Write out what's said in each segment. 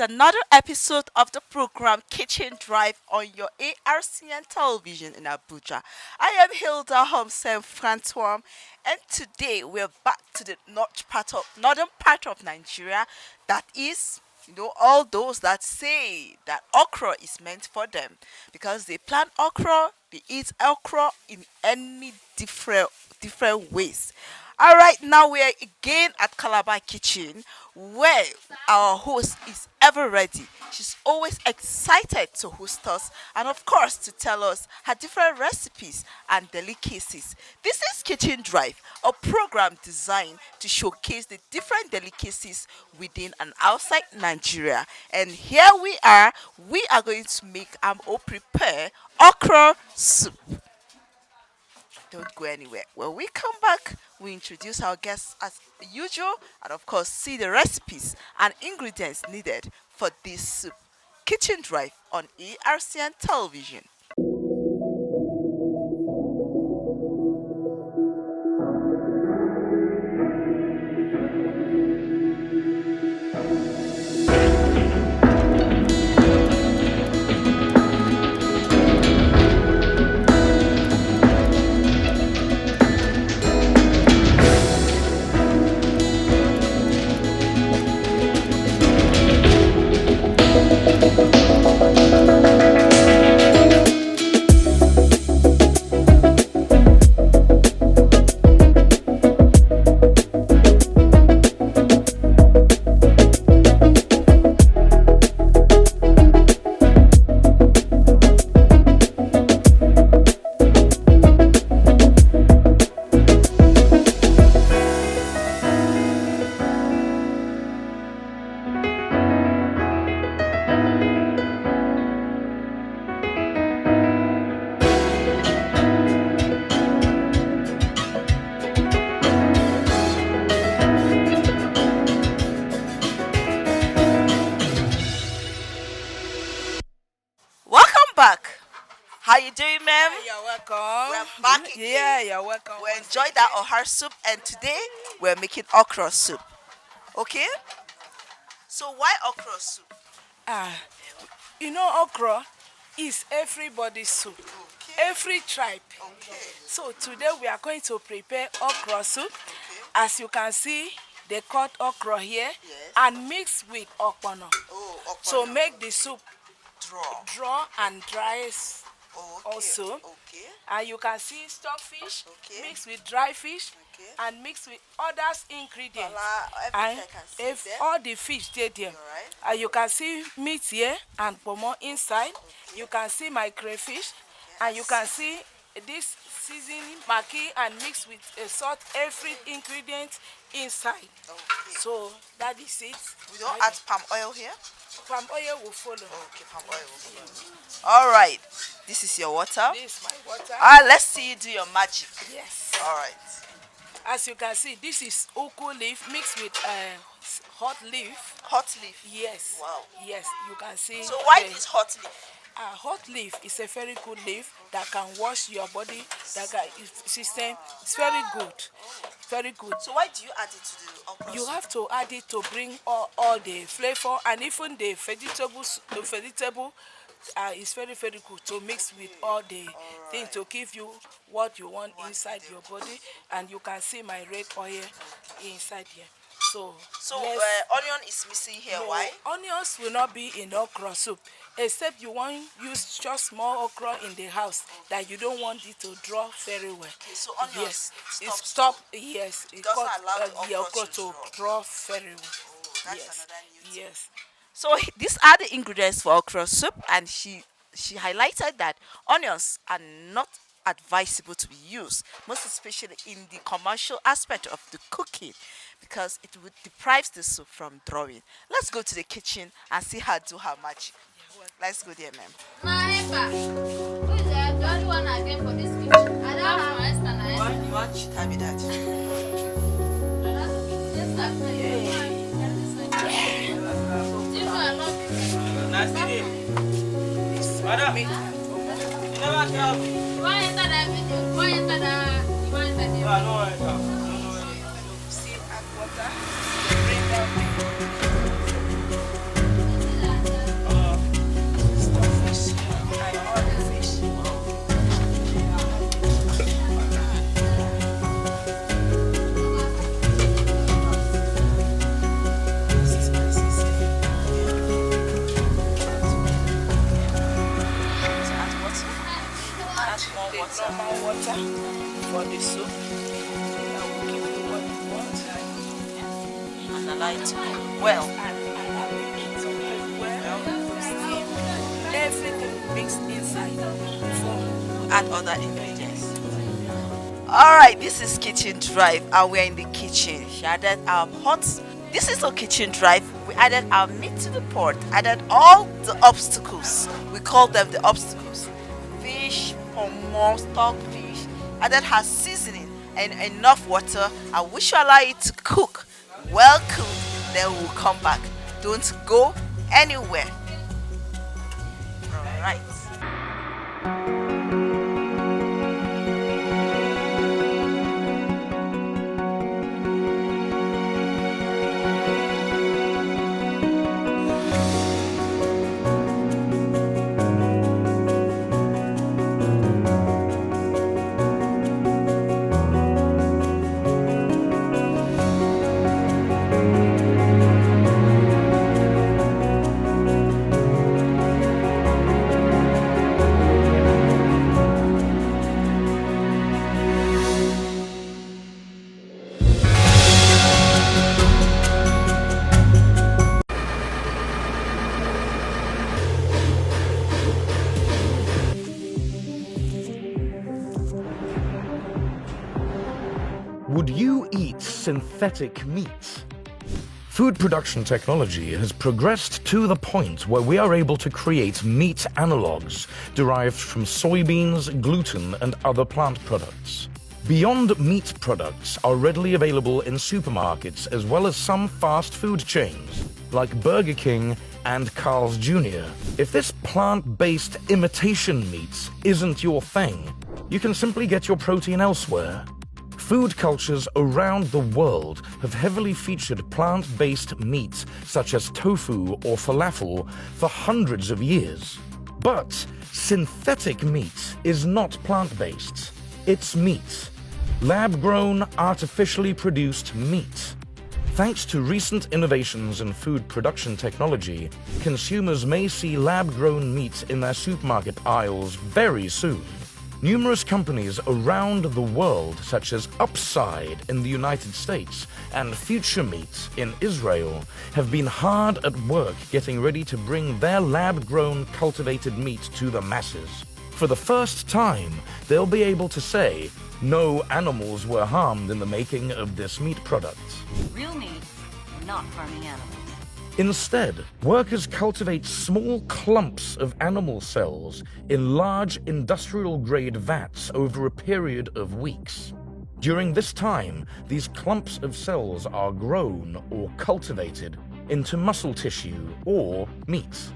another episode of the program Kitchen Drive on your ARCN television in Abuja. I am Hilda Homsen Francois, and today we're back to the northern part of Nigeria. That is, all those that say that okra is meant for them because they plant okra, they eat okra in any different ways. All right, now we are again at Calabar Kitchen where our host is ever ready. She's always excited to host us and, of course, to tell us her different recipes and delicacies. This is Kitchen Drive, a program designed to showcase the different delicacies within and outside Nigeria. And here we are going to make or prepare okra soup. Don't go anywhere. When we come back, we introduce our guests as usual and, of course, see the recipes and ingredients needed for this soup. Kitchen Drive on ARCN television. Welcome back. How you doing, ma'am? You're welcome. We're back again. Yeah, you're welcome. We enjoyed that ohar soup, and today we're making okra soup. Okay? So why okra soup? Ah, okra is everybody's soup. Okay. Every tribe. Okay. So today we are going to prepare okra soup. As you can see, they cut okra here Yes. and mix with okpono. Oh, okra. So make the soup draw. and dry Oh, okay. also. Okay. And you can see stockfish Okay. mixed with dry fish Okay. and mixed with other ingredients. Everything And I can see if there. all the fish there, Alright. and you can see meat here and pomo inside. You can see my crayfish, and you can see this seasoning maki and mixed with a salt, every ingredient inside. Okay. So that is it. We don't add palm oil here. Palm oil will follow. Okay, palm oil. All right. This is your water. This is my water. Let's see you do your magic. Yes. All right. As you can see, this is oko leaf mixed with hot leaf. Hot leaf. Yes. Wow. Yes, you can see. So why the- this hot leaf? Hot leaf is a very good leaf that can wash your body, that can system. It's very good, very good. So why do you add it to the okra You soup? have to add it to bring all the flavor, and even the vegetables. The vegetable is very good to mix with all the things to give you what you want inside your body. And you can see my red oil inside here. So Onion is missing here. no, Why? onions will not be in okra soup, except you want use just small okra in the house that you don't want it to draw very well. Okay, so onions Yes, stop. Yes, it doesn't cut, allow the okra to to draw very well. Oh, that's Yes, another new thing. yes. So these are the ingredients for okra soup, and she highlighted that onions are not advisable to be used, most especially in the commercial aspect of the cooking, because it would deprive the soup from drawing. Let's go to the kitchen and see her do her magic. Let's go there, ma'am. Naimba, who is the only one again for this kitchen? I don't have my sister Naimba. You want to tell me that? Just that my you know I love you. Nice to meet you. Madam, you never tell me. Why enter that video? Why enter that? You want enter No, the I know where it comes. See, add water, bring down the normal water for the soup. I will give you what you want. And allow it to cook well. And I will mix it well. Steam everything mixed inside before. Add other ingredients. Alright, this is kitchen drive and we're in the kitchen. She added our pots. This is our kitchen drive. We added our meat to the pot, added all the obstacles. We call them the obstacles. Fish, pomo, stockfish, added her seasoning and enough water, and we shall allow it to cook. Well cooked, then we'll come back. Don't go anywhere. Alright. Would you eat synthetic meat? Food production technology has progressed to the point where we are able to create meat analogues derived from soybeans, gluten, and other plant products. Beyond Meat products are readily available in supermarkets as well as some fast food chains, like Burger King and Carl's Jr. If this plant-based imitation meat isn't your thing, you can simply get your protein elsewhere. Food cultures around the world have heavily featured plant-based meat such as tofu or falafel for hundreds of years. But synthetic meat is not plant-based. It's meat. Lab-grown, artificially produced meat. Thanks to recent innovations in food production technology, consumers may see lab-grown meat in their supermarket aisles very soon. Numerous companies around the world, such as Upside in the United States and Future Meat in Israel, have been hard at work getting ready to bring their lab-grown cultivated meat to the masses. For the first time, they'll be able to say, no animals were harmed in the making of this meat product. Real meat, not harming animals. Instead, workers cultivate small clumps of animal cells in large industrial-grade vats over a period of weeks. During this time, these clumps of cells are grown or cultivated into muscle tissue or meat.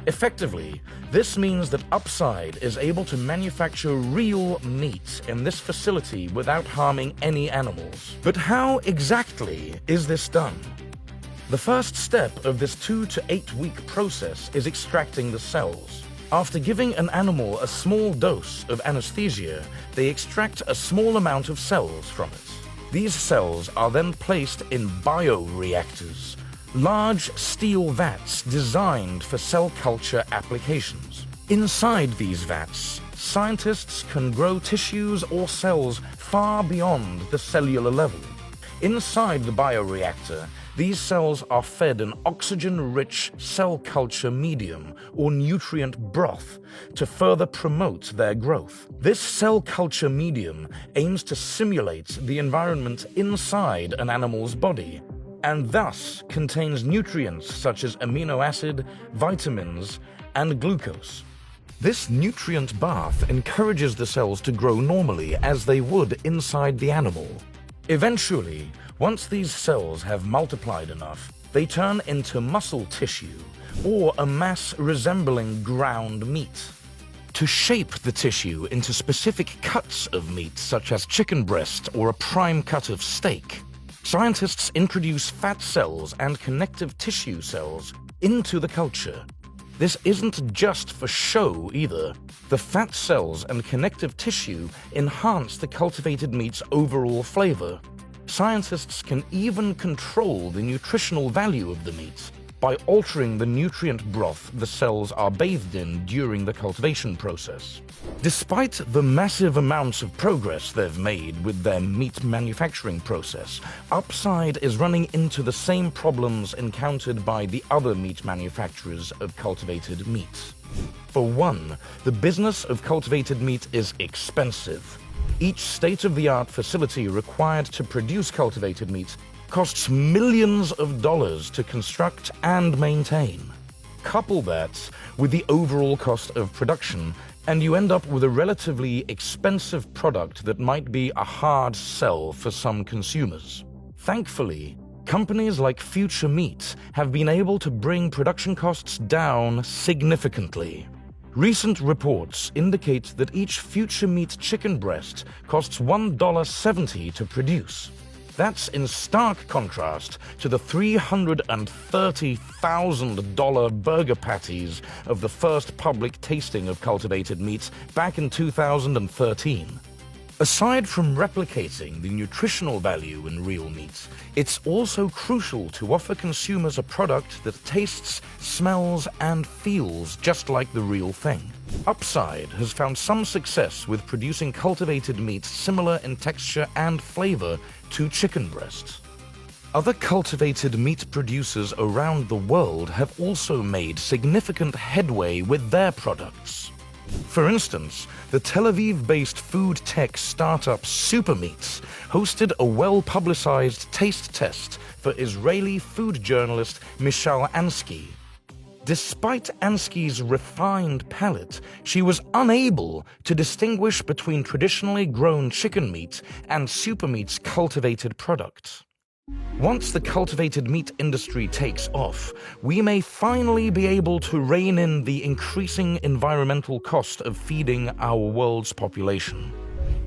Effectively, this means that Upside is able to manufacture real meat in this facility without harming any animals. But how exactly is this done? The first step of this 2 to 8 week process is extracting the cells. After giving an animal a small dose of anesthesia, they extract a small amount of cells from it. These cells are then placed in bioreactors, large steel vats designed for cell culture applications. Inside these vats, scientists can grow tissues or cells far beyond the cellular level. Inside the bioreactor, these cells are fed an oxygen-rich cell culture medium or nutrient broth to further promote their growth. This cell culture medium aims to simulate the environment inside an animal's body and thus contains nutrients such as amino acid, vitamins, and glucose. This nutrient bath encourages the cells to grow normally as they would inside the animal. Eventually, once these cells have multiplied enough, they turn into muscle tissue or a mass resembling ground meat. To shape the tissue into specific cuts of meat such as chicken breast or a prime cut of steak, scientists introduce fat cells and connective tissue cells into the culture. This isn't just for show either. The fat cells and connective tissue enhance the cultivated meat's overall flavor. Scientists can even control the nutritional value of the meat by altering the nutrient broth the cells are bathed in during the cultivation process. Despite the massive amounts of progress they've made with their meat manufacturing process, Upside is running into the same problems encountered by the other meat manufacturers of cultivated meat. For one, the business of cultivated meat is expensive. Each state-of-the-art facility required to produce cultivated meat costs millions of dollars to construct and maintain. Couple that with the overall cost of production, and you end up with a relatively expensive product that might be a hard sell for some consumers. Thankfully, companies like Future Meat have been able to bring production costs down significantly. Recent reports indicate that each Future Meat chicken breast costs $1.70 to produce. That's in stark contrast to the $330,000 burger patties of the first public tasting of cultivated meat back in 2013. Aside from replicating the nutritional value in real meat, it's also crucial to offer consumers a product that tastes, smells, and feels just like the real thing. Upside has found some success with producing cultivated meat similar in texture and flavor to chicken breast. Other cultivated meat producers around the world have also made significant headway with their products. For instance, the Tel Aviv-based food tech startup Supermeats hosted a well-publicized taste test for Israeli food journalist Michal Ansky. Despite Ansky's refined palate, she was unable to distinguish between traditionally grown chicken meat and Supermeat's cultivated product. Once the cultivated meat industry takes off, we may finally be able to rein in the increasing environmental cost of feeding our world's population.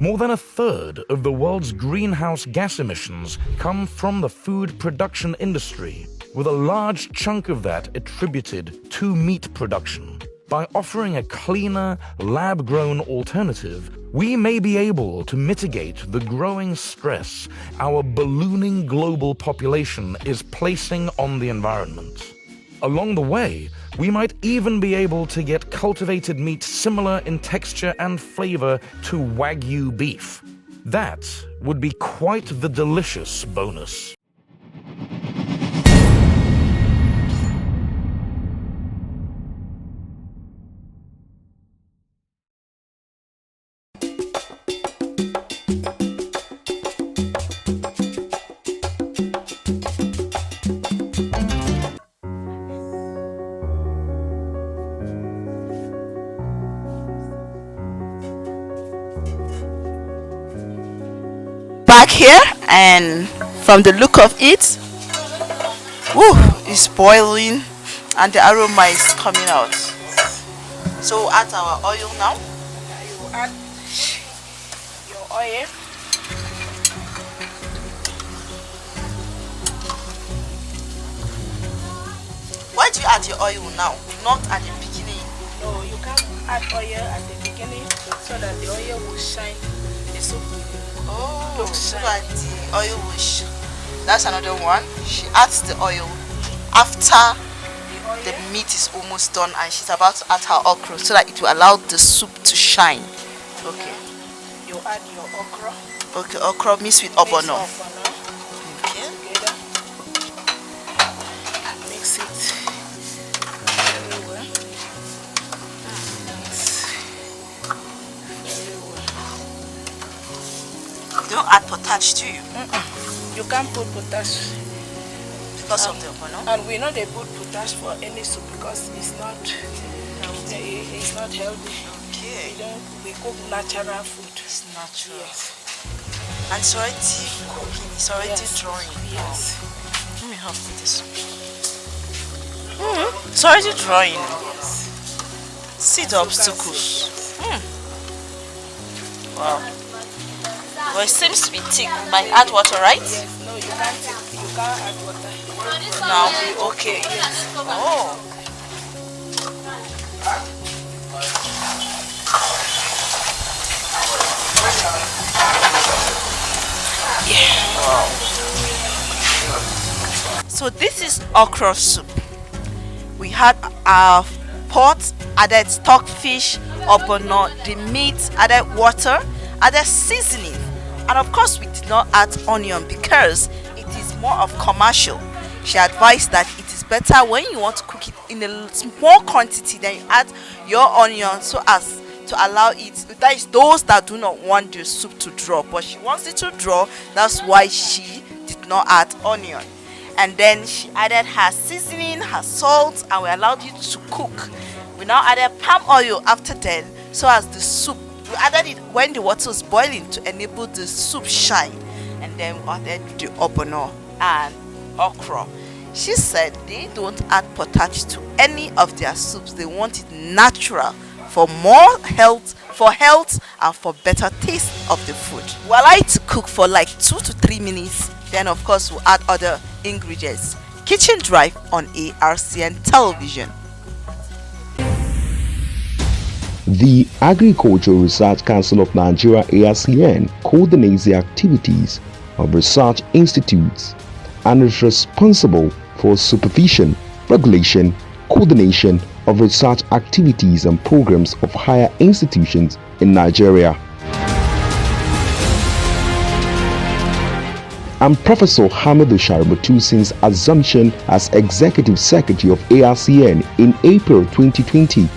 More than a third of the world's greenhouse gas emissions come from the food production industry, with a large chunk of that attributed to meat production. By offering a cleaner, lab-grown alternative, we may be able to mitigate the growing stress our ballooning global population is placing on the environment. Along the way, we might even be able to get cultivated meat similar in texture and flavor to Wagyu beef. That would be quite the delicious bonus. Back here, and from the look of it, woo, it's boiling and the aroma is coming out. So add our oil now. You add your oil. Why do you add your oil now, not at the beginning? No, you can add oil at the beginning so that the oil will shine the soup. Oh, so that the oil will that's another one. She adds the oil after the meat is almost done, and she's about to add her okra so that it will allow the soup to shine. Okay. You add your okra. Okay, okra mixed with ogbono. Okay. Together. Mix it very well. Mix very well. You don't add potash, do you? You can't put potash Because of the ogbono? and we know they put potash for any soup because it's not healthy. Okay. We cook natural food. It's natural. Yes. And it's already cooking, it's already Yes. drawing. Yes. Let me help with this. It's already drawing. Yes. See the obstacles. Wow. Well, it seems to be thick. Might add water, right? Yes. No, you can't add water. Now, okay. Yes. Oh. Yeah. Wow. So this is okra soup. We had our pot, added stockfish, ogbono, the meat, added water, added seasoning, and of course we did not add onion because it is more of commercial. She advised that it is better when you want to cook it in a small quantity, then you add your onion so as to allow it, that is those that do not want the soup to draw, but she wants it to draw. That's why she did not add onion. And then she added her seasoning, her salt, and we allowed it to cook. We now added palm oil after then, so as the soup, we added it when the water was boiling to enable the soup shine. And then we added the ogbono and okra. She said they don't add potash to any of their soups. They want it natural for more health, and for better taste of the food. We allow it to cook for like 2 to 3 minutes. Then of course we'll add other ingredients. Kitchen Drive on ARCN television. The Agricultural Research Council of Nigeria (ARCN) coordinates the activities of research institutes and is responsible for supervision, regulation, coordination of research activities and programs of higher institutions in Nigeria. And Professor Hamidu Shaributu, since assumption as Executive Secretary of ARCN in April 2020,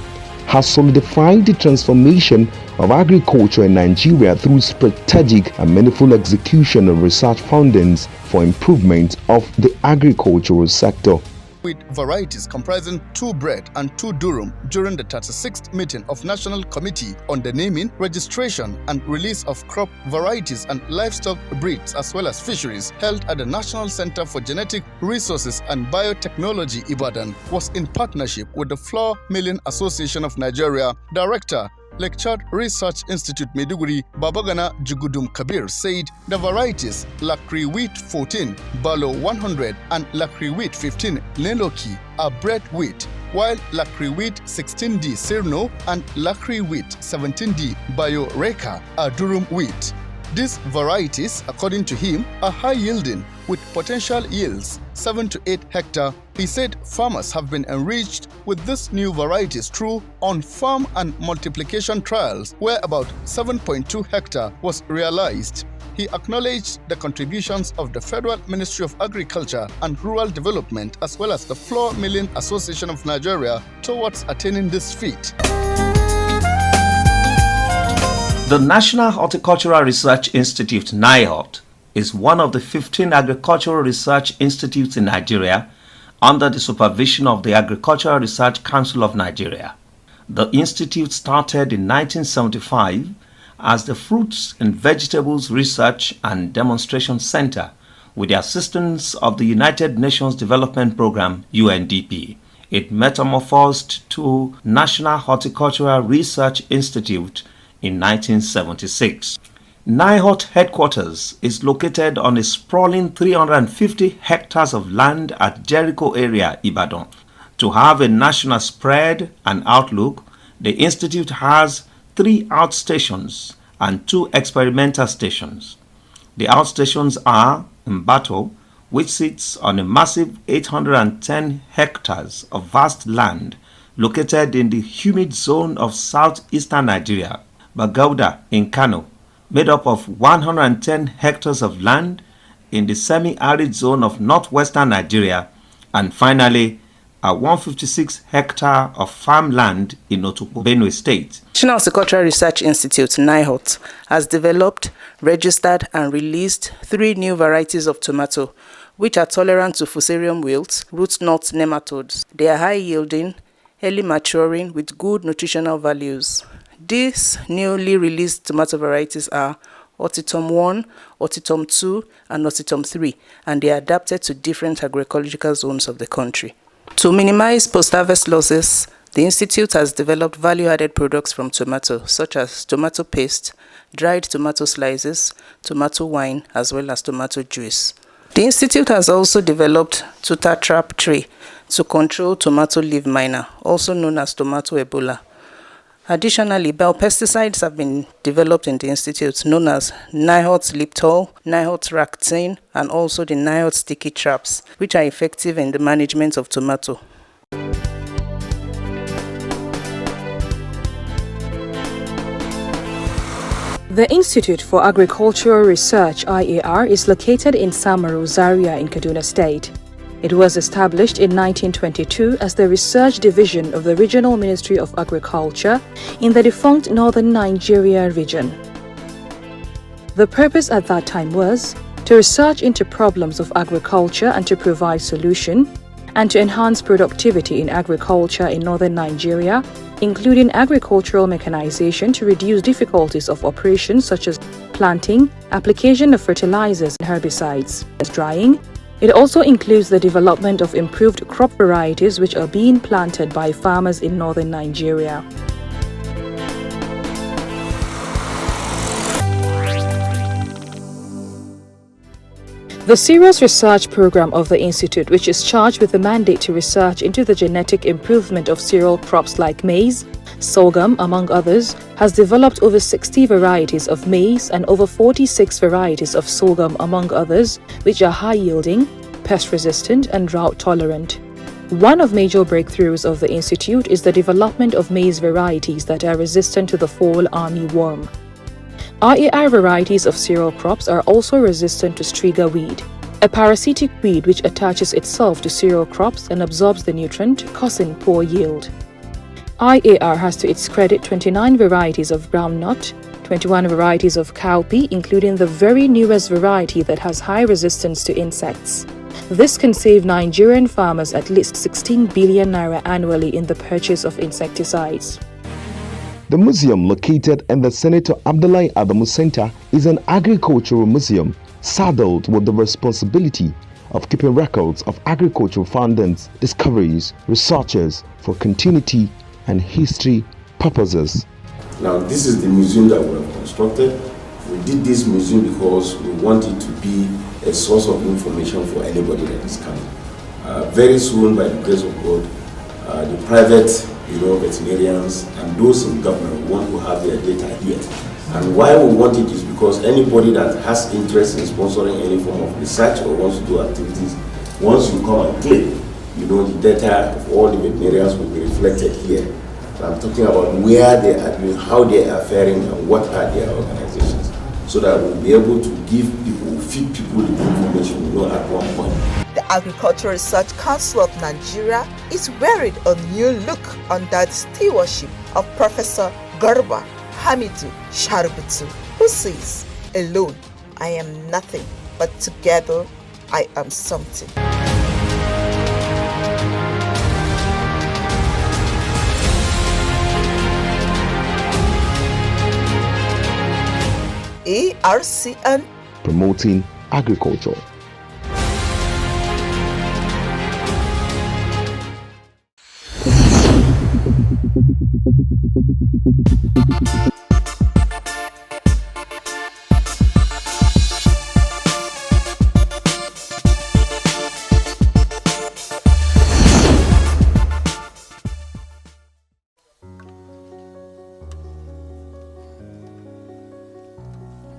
has solidified the transformation of agriculture in Nigeria through strategic and meaningful execution of research findings for improvement of the agricultural sector. With varieties comprising 2 bread and 2 durum during the 36th meeting of National Committee on the Naming, Registration and Release of Crop Varieties and Livestock Breeds as well as Fisheries held at the National Center for Genetic Resources and Biotechnology Ibadan was in partnership with the Flour Milling Association of Nigeria. Director, Lectured Research Institute Maiduguri, Babagana Jugudum Kabir said the varieties Lakri Wheat 14, Balo 100 and Lakri Wheat 15, Neloki are bread wheat, while Lakri Wheat 16D Sirno and Lakri Wheat 17D Bioreka are durum wheat. These varieties, according to him, are high-yielding with potential yields 7 to 8 hectare. He said farmers have been enriched with these new varieties through on-farm and multiplication trials where about 7.2 hectare was realized. He acknowledged the contributions of the Federal Ministry of Agriculture and Rural Development as well as the Flour Milling Association of Nigeria towards attaining this feat. The National Horticultural Research Institute (NIHORT) is one of the 15 agricultural research institutes in Nigeria under the supervision of the Agricultural Research Council of Nigeria. The institute started in 1975 as the Fruits and Vegetables Research and Demonstration Center with the assistance of the United Nations Development Programme (UNDP). It metamorphosed to National Horticultural Research Institute in 1976. NIHORT headquarters is located on a sprawling 350 hectares of land at Jericho area, Ibadan. To have a national spread and outlook, the institute has 3 outstations and 2 experimental stations. The outstations are Mbato, which sits on a massive 810 hectares of vast land located in the humid zone of southeastern Nigeria, Bagauda in Kano, made up of 110 hectares of land in the semi-arid zone of northwestern Nigeria, and finally a 156 hectare of farmland in Otukpo, Benue State. National Horticultural Research Institute (NIHORT) has developed, registered and released 3 new varieties of tomato which are tolerant to Fusarium wilt, root knot nematodes. They are high-yielding, early maturing with good nutritional values. These newly released tomato varieties are Otitum 1, Otitum 2, and Otitum 3, and they are adapted to different agroecological zones of the country. To minimize post-harvest losses, the Institute has developed value-added products from tomato, such as tomato paste, dried tomato slices, tomato wine, as well as tomato juice. The Institute has also developed tutor trap tray to control tomato leaf miner, also known as tomato Ebola. Additionally, biopesticides have been developed in the Institute, known as NIHORT Liptol, NIHORT Ractane, and also the NIHORT Sticky Traps, which are effective in the management of tomato. The Institute for Agricultural Research (IAR) is located in Samaru, Zaria in Kaduna State. It was established in 1922 as the research division of the Regional Ministry of Agriculture in the defunct Northern Nigeria region. The purpose at that time was to research into problems of agriculture and to provide solution, and to enhance productivity in agriculture in northern Nigeria, including agricultural mechanization to reduce difficulties of operations such as planting, application of fertilizers and herbicides, drying. It also includes the development of improved crop varieties which are being planted by farmers in northern Nigeria. The serious research program of the Institute, which is charged with the mandate to research into the genetic improvement of cereal crops like maize, sorghum, among others, has developed over 60 varieties of maize and over 46 varieties of sorghum, among others, which are high-yielding, pest-resistant, and drought-tolerant. One of major breakthroughs of the Institute is the development of maize varieties that are resistant to the fall armyworm. RAR varieties of cereal crops are also resistant to striga weed, a parasitic weed which attaches itself to cereal crops and absorbs the nutrient, causing poor yield. IAR has to its credit 29 varieties of groundnut, 21 varieties of cowpea, including the very newest variety that has high resistance to insects. This can save Nigerian farmers at least 16 billion naira annually in the purchase of insecticides. The museum, located in the Senator Abdullahi Adamu Center, is an agricultural museum saddled with the responsibility of keeping records of agricultural findings, discoveries, researches for continuity and history purposes. Now, this is the museum that we have constructed. We did this museum because we want it to be a source of information for anybody that is coming. Very soon, by the grace of God, the private veterinarians and those in government want to have their data here. And why we want it is because anybody that has interest in sponsoring any form of research or wants to do activities, once you come and click, the data of all the veterinarians will be reflected here. So I'm talking about where they are, how they are faring, and what are their organizations, so that we'll be able to give people, feed people the information at one point. The Agricultural Research Council of Nigeria is wearing a new look under the stewardship of Professor Garba Hamidu Sharubutu, who says, "Alone, I am nothing, but together, I am something." ARCN, promoting agriculture.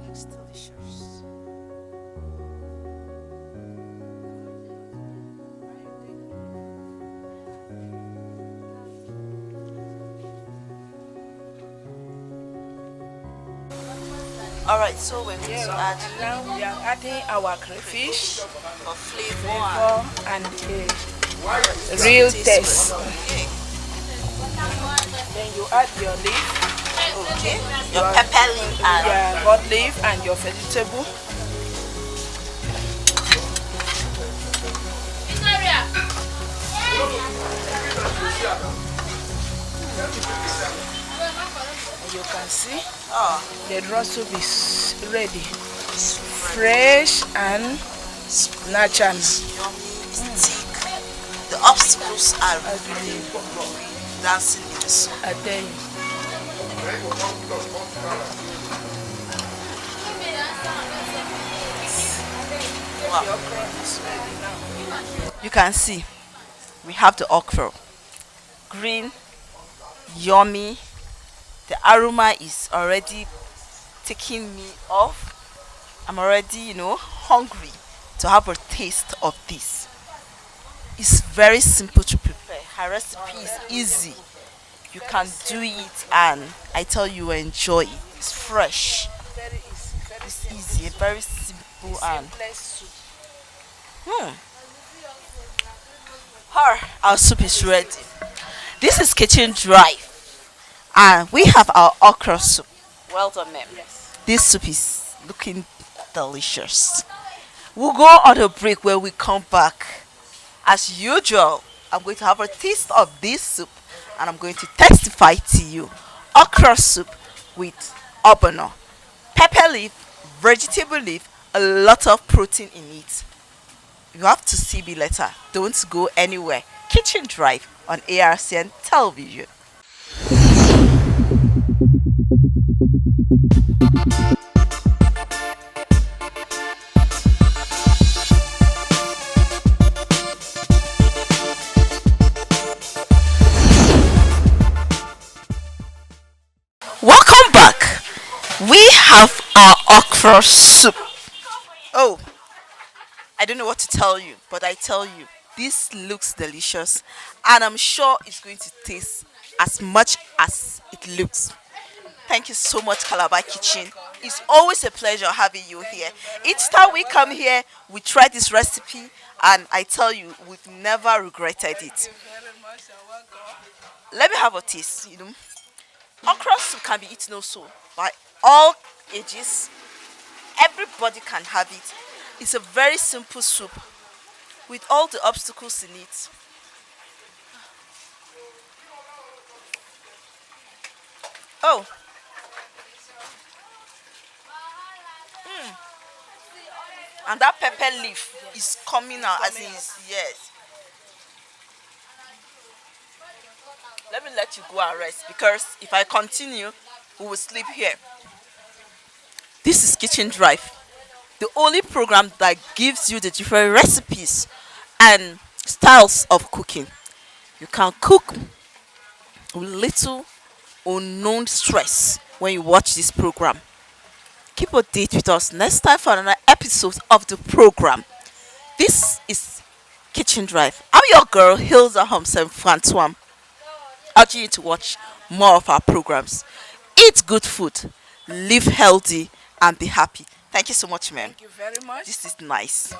Looks delicious. Alright, so we're going to add. And now we are adding our crayfish for flavor and real taste. Okay. Then you add your leaf. Okay. Your pepper leaf and your gourd leaf and your vegetable. You can see the raw soup is ready. it's Fresh and natural. yummy, it's thick. The obstacles are really dancing in the soup. I tell you. Wow. You can see we have the okra. Green, yummy. The aroma is already taking me off. I'm already, hungry to have a taste of this. It's very simple to prepare. Her recipe is easy. You can do it and I tell you will enjoy it. It's fresh. is easy, very simple, and simplest soup. our soup is ready. This is kitchen dry, and we have our okra soup. Well done, ma'am. Yes. This soup is looking delicious. We'll go on a break. When we come back, as usual, I'm going to have a taste of this soup, and I'm going to testify to you. Okra soup with obono, pepper leaf, vegetable leaf, a lot of protein in it. You have to see me later. Don't go anywhere. Kitchen Drive on ARCN Television. Welcome back. We have our okra soup. Oh, I don't know what to tell you, but I tell you, this looks delicious, and I'm sure it's going to taste as much as it looks. Thank you so much, Calabar Kitchen. It's always a pleasure having you here. Each time we come here, we try this recipe, and I tell you, we've never regretted it. Let me have a taste. Okra soup can be eaten also by all ages. Everybody can have it. It's a very simple soup with all the obstacles in it. Oh. And that pepper leaf is coming out as is, yes. Let me let you go and rest, because if I continue, we will sleep here. This is Kitchen Drive, the only program that gives you the different recipes and styles of cooking. You can cook with little or no stress when you watch this program. Keep a date with us next time for another episode of the program. This is Kitchen Drive. I'm your girl, Hilda Homsen Francois. Urging you to watch more of our programs. Eat good food, live healthy, and be happy. Thank you so much, man. Thank you very much. This is nice.